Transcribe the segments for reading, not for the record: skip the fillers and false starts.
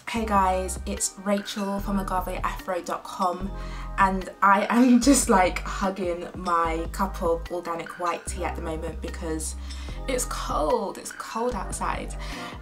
Hey guys, it's Rachel from agaveafro.com and I am just like hugging my cup of organic white tea at the moment because it's cold outside.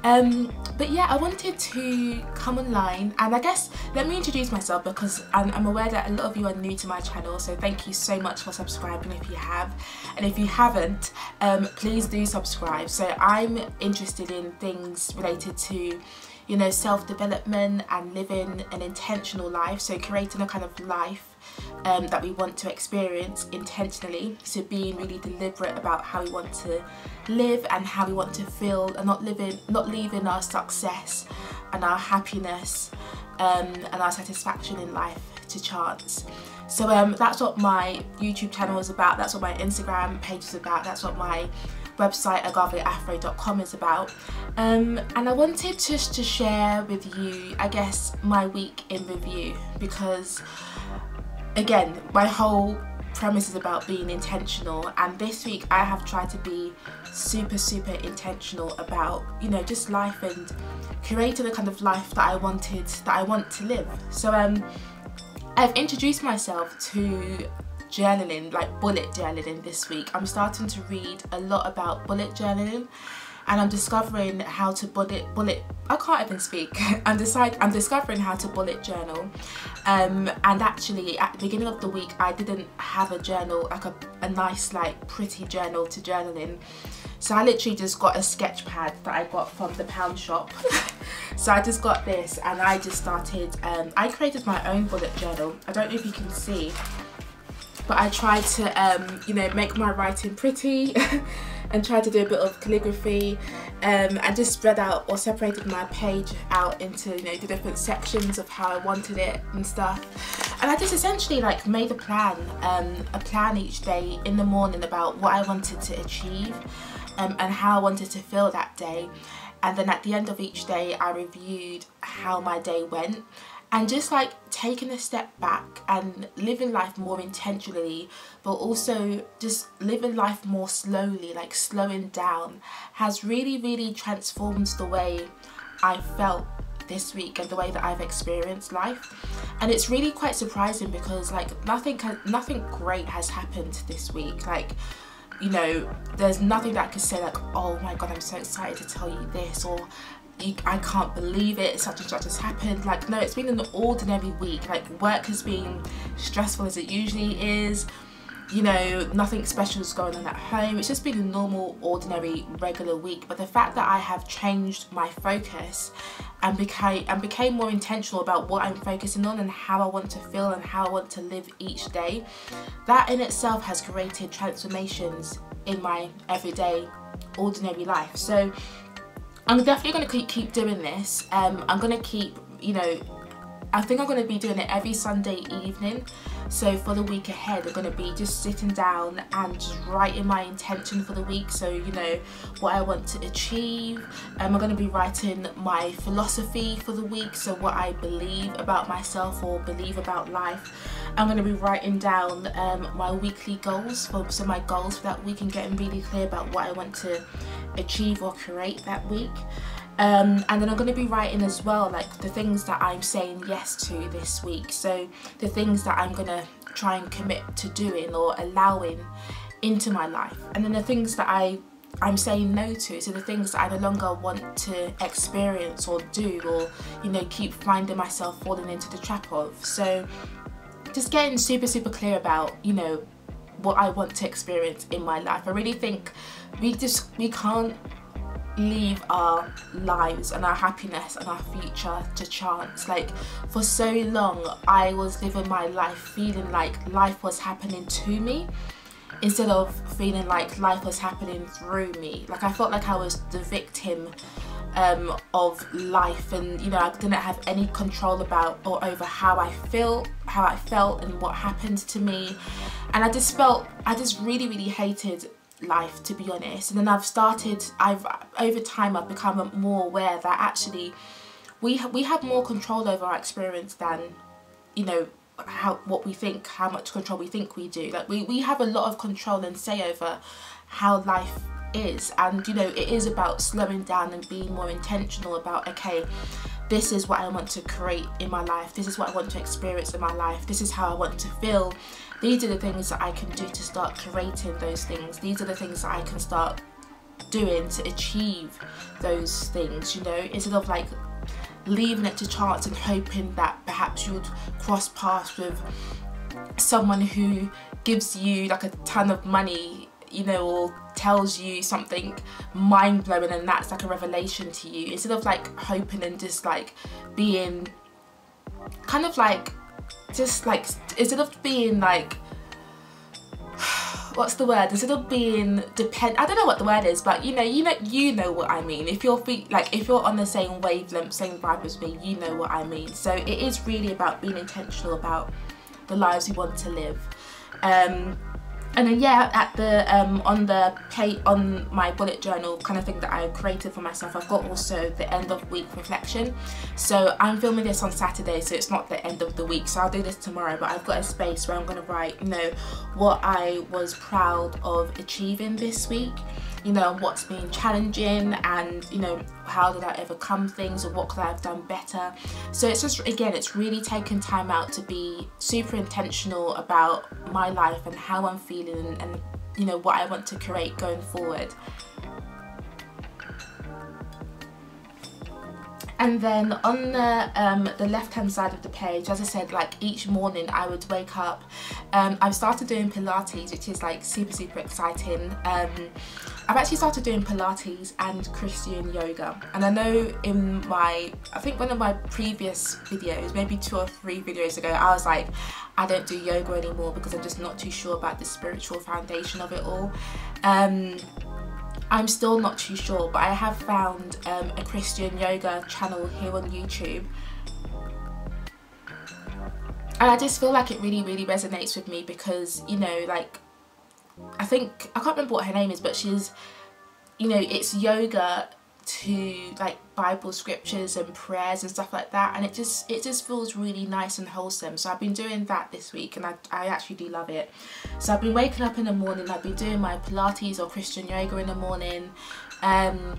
But yeah, I wanted to come online and I guess let me introduce myself because I'm aware that a lot of you are new to my channel, so thank you so much for subscribing if you have, and if you haven't, please do subscribe. So I'm interested in things related to, you know, self-development and living an intentional life, so creating a kind of life that we want to experience intentionally, so being really deliberate about how we want to live and how we want to feel, and not leaving our success and our happiness and our satisfaction in life to chance. So that's what my YouTube channel is about, that's what my Instagram page is about, that's what my website agaveafro.com is about, and I wanted just to share with you, I guess, my week in review, because again, my whole premise is about being intentional, and this week I have tried to be super intentional about, you know, just life and creating the kind of life that I want to live. So I've introduced myself to journaling, like bullet journaling this week. I'm starting to read a lot about bullet journaling and I'm discovering how to I can't even speak. I'm discovering how to bullet journal, and actually at the beginning of the week I didn't have a journal, like a nice like pretty journal to journal in, so I literally just got a sketch pad that I got from the pound shop. So I just got this and I just started, I created my own bullet journal. I don't know if you can see, but I tried to you know, make my writing pretty and tried to do a bit of calligraphy, and just spread out or separated my page out into, you know, the different sections of how I wanted it and stuff. And I just essentially like made a plan each day in the morning about what I wanted to achieve and how I wanted to feel that day. And then at the end of each day I reviewed how my day went, and just like taking a step back and living life more intentionally, but also just living life more slowly, like slowing down, has really transformed the way I felt this week and the way that I've experienced life. And it's really quite surprising because like nothing great has happened this week. Like, you know, there's nothing that I could say like, oh my god, I'm so excited to tell you this, or I can't believe it, such and such has happened. Like, no, it's been an ordinary week. Like, work has been stressful as it usually is, you know, nothing special is going on at home. It's just been a normal, ordinary, regular week. But the fact that I have changed my focus and became more intentional about what I'm focusing on and how I want to feel and how I want to live each day, that in itself has created transformations in my everyday, ordinary life. So I'm definitely going to keep doing this. I'm going to keep, you know, I think I'm going to be doing it every Sunday evening. So for the week ahead, I'm going to be just sitting down and just writing my intention for the week. So, you know, what I want to achieve. I'm going to be writing my philosophy for the week. So what I believe about myself or believe about life. I'm going to be writing down my weekly goals, so my goals for that week, and getting really clear about what I want to achieve or create that week. And then I'm going to be writing as well, like the things that I'm saying yes to this week, so the things that I'm going to try and commit to doing or allowing into my life, and then the things that I'm saying no to, so the things that I no longer want to experience or do, or, you know, keep finding myself falling into the trap of. So just getting super clear about, you know, what I want to experience in my life. I really think we can't leave our lives and our happiness and our future to chance. Like, for so long I was living my life feeling like life was happening to me instead of feeling like life was happening through me. Like, I felt like I was the victim of life, and, you know, I didn't have any control about or over how I felt and what happened to me. And I just really hated life, to be honest. And then over time I've become more aware that actually we have more control over our experience than, you know, how much control we think we do. Like, we have a lot of control and say over how life is, and, you know, it is about slowing down and being more intentional about, okay, this is what I want to create in my life, this is what I want to experience in my life, this is how I want to feel. These are the things that I can do to start creating those things. These are the things that I can start doing to achieve those things, you know, instead of like leaving it to chance and hoping that perhaps you'd cross paths with someone who gives you like a ton of money, you know, or tells you something mind-blowing and that's like a revelation to you, instead of like hoping and just like being kind of like, just like, instead of being like, what's the word, instead of being I don't know what the word is, but you know what I mean. If you're if you're on the same wavelength, same vibe as me, you know what I mean. So it is really about being intentional about the lives we want to live. And then yeah, at the on my bullet journal kind of thing that I created for myself, I've got also the end of week reflection. So I'm filming this on Saturday, so it's not the end of the week, so I'll do this tomorrow, but I've got a space where I'm going to write, you know, what I was proud of achieving this week, you know, what's been challenging, and you know, how did I overcome things, or what could I have done better. So it's just, again, it's really taking time out to be super intentional about my life and how I'm feeling, and you know, what I want to create going forward. And then on the left hand side of the page, as I said, like each morning I would wake up. I've started doing Pilates, which is like super exciting. I've actually started doing Pilates and Christian yoga, and I know in I think one of my previous videos, maybe 2 or 3 videos ago, I was like, I don't do yoga anymore because I'm just not too sure about the spiritual foundation of it all. I'm still not too sure, but I have found a Christian yoga channel here on YouTube, and I just feel like it really resonates with me because, you know, like, I can't remember what her name is, but she's, you know, it's yoga to like Bible scriptures and prayers and stuff like that, and it just feels really nice and wholesome. So I've been doing that this week, and I actually do love it. So I've been waking up in the morning, I've been doing my Pilates or Christian yoga in the morning, and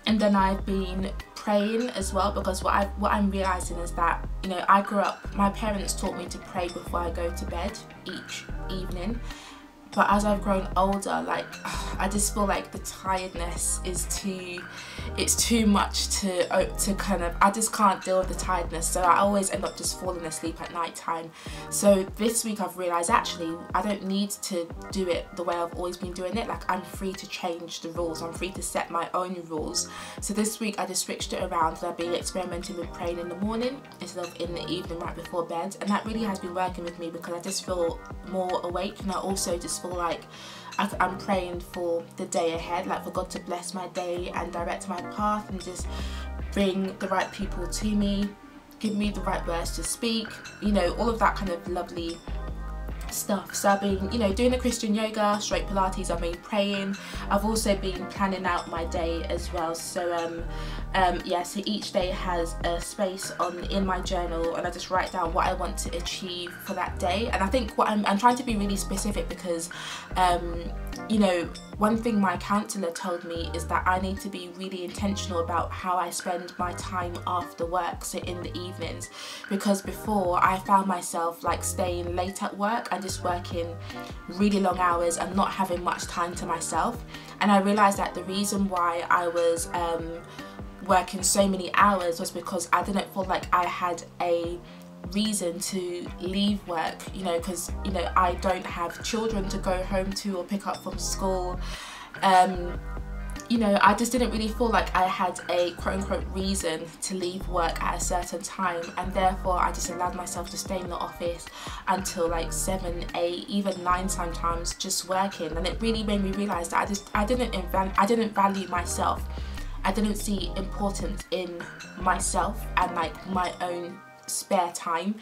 then I've been praying as well, because what I'm realizing is that, you know, I grew up, my parents taught me to pray before I go to bed each evening. But as I've grown older, like, I just feel like the tiredness is too much to kind of, I just can't deal with the tiredness, so I always end up just falling asleep at night time. So this week I've realised actually I don't need to do it the way I've always been doing it. Like, I'm free to change the rules, I'm free to set my own rules. So this week I just switched it around, and I've been experimenting with praying in the morning instead of in the evening right before bed, and that really has been working with me because I just feel more awake, and I also just feel like I'm praying for the day ahead, like for God to bless my day and direct my path and just bring the right people to me, give me the right words to speak, you know, all of that kind of lovely stuff. So I've been, you know, doing the Christian yoga, straight Pilates, I've been praying, I've also been planning out my day as well. So yeah, so each day has a space in my journal, and I just write down what I want to achieve for that day. And I think what I'm trying to be really specific because you know, one thing my counsellor told me is that I need to be really intentional about how I spend my time after work, so in the evenings, because before I found myself like staying late at work and just working really long hours and not having much time to myself. And I realised that the reason why I was working so many hours was because I didn't feel like I had a reason to leave work, you know, because, you know, I don't have children to go home to or pick up from school. You know, I just didn't really feel like I had a quote-unquote reason to leave work at a certain time, and therefore I just allowed myself to stay in the office until like 7, 8, even 9 sometimes, just working. And it really made me realise that I didn't value myself. I didn't see importance in myself and like my own spare time,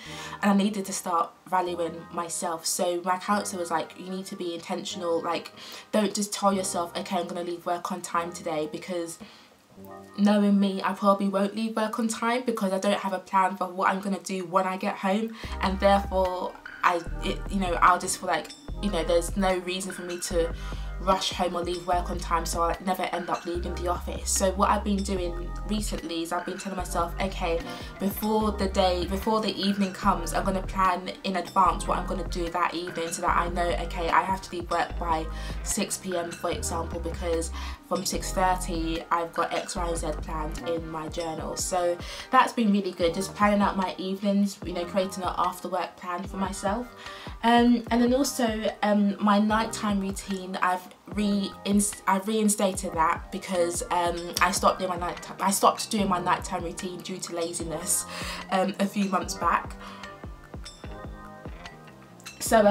and I needed to start valuing myself. So my counsellor was like, you need to be intentional, like don't just tell yourself, okay, I'm gonna leave work on time today, because knowing me, I probably won't leave work on time because I don't have a plan for what I'm gonna do when I get home, and therefore you know, I'll just feel like, you know, there's no reason for me to rush home or leave work on time, so I never end up leaving the office. So what I've been doing recently is I've been telling myself, okay, before the evening comes, I'm going to plan in advance what I'm going to do that evening, so that I know, okay, I have to leave work by 6 p.m. for example, because from 6:30 I've got X, Y and Z planned in my journal. So that's been really good, just planning out my evenings, you know, creating an after work plan for myself. And then also my nighttime routine, I've reinstated that because I stopped doing my nighttime routine due to laziness a few months back. So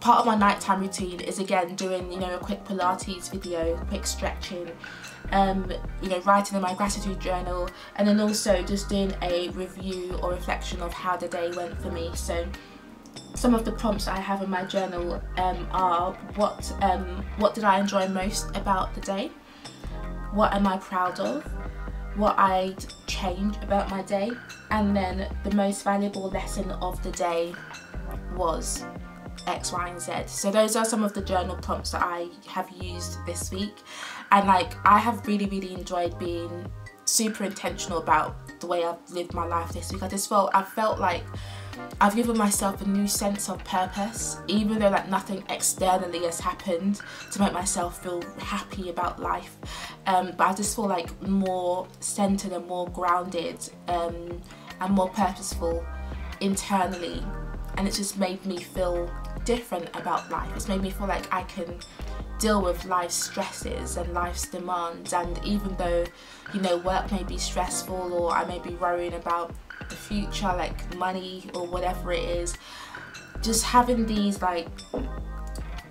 part of my nighttime routine is again doing, you know, a quick Pilates video, quick stretching, you know, writing in my gratitude journal, and then also just doing a review or reflection of how the day went for me. So some of the prompts I have in my journal are what did I enjoy most about the day, what am I proud of, what I'd change about my day, and then the most valuable lesson of the day was X, Y and Z. So those are some of the journal prompts that I have used this week, and like I have really enjoyed being super intentional about the way I've lived my life this week. I felt like I've given myself a new sense of purpose, even though like nothing externally has happened to make myself feel happy about life, but I just feel like more centered and more grounded and more purposeful internally, and it's just made me feel different about life. It's made me feel like I can deal with life's stresses and life's demands, and even though, you know, work may be stressful or I may be worrying about the future, like money or whatever it is, just having these like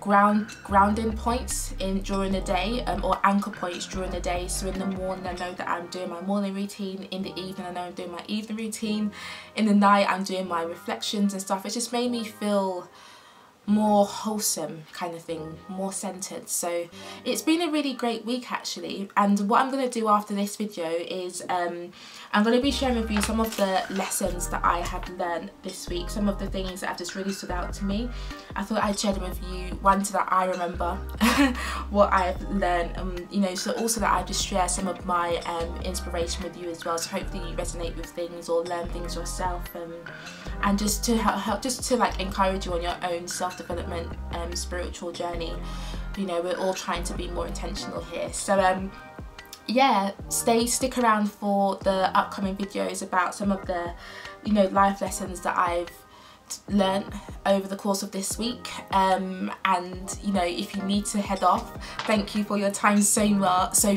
grounding points during the day, or anchor points during the day. So in the morning I know that I'm doing my morning routine, in the evening I know I'm doing my evening routine, in the night I'm doing my reflections and stuff. It just made me feel more wholesome kind of thing, more centered. So it's been a really great week actually, and what I'm going to do after this video is I'm going to be sharing with you some of the lessons that I have learned this week, some of the things that have just really stood out to me. I thought I'd share them with you, one so that I remember what I've learned, you know, so also that I just share some of my inspiration with you as well, so hopefully you resonate with things or learn things yourself, and just to help, just to like encourage you on your own self-development spiritual journey. You know, we're all trying to be more intentional here. So yeah, stick around for the upcoming videos about some of the, you know, life lessons that I've learnt over the course of this week, and you know, if you need to head off, thank you for your time so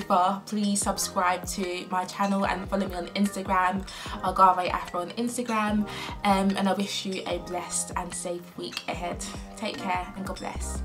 far. Please subscribe to my channel and follow me on Instagram, Agave Afro on Instagram, and I wish you a blessed and safe week ahead. Take care and God bless.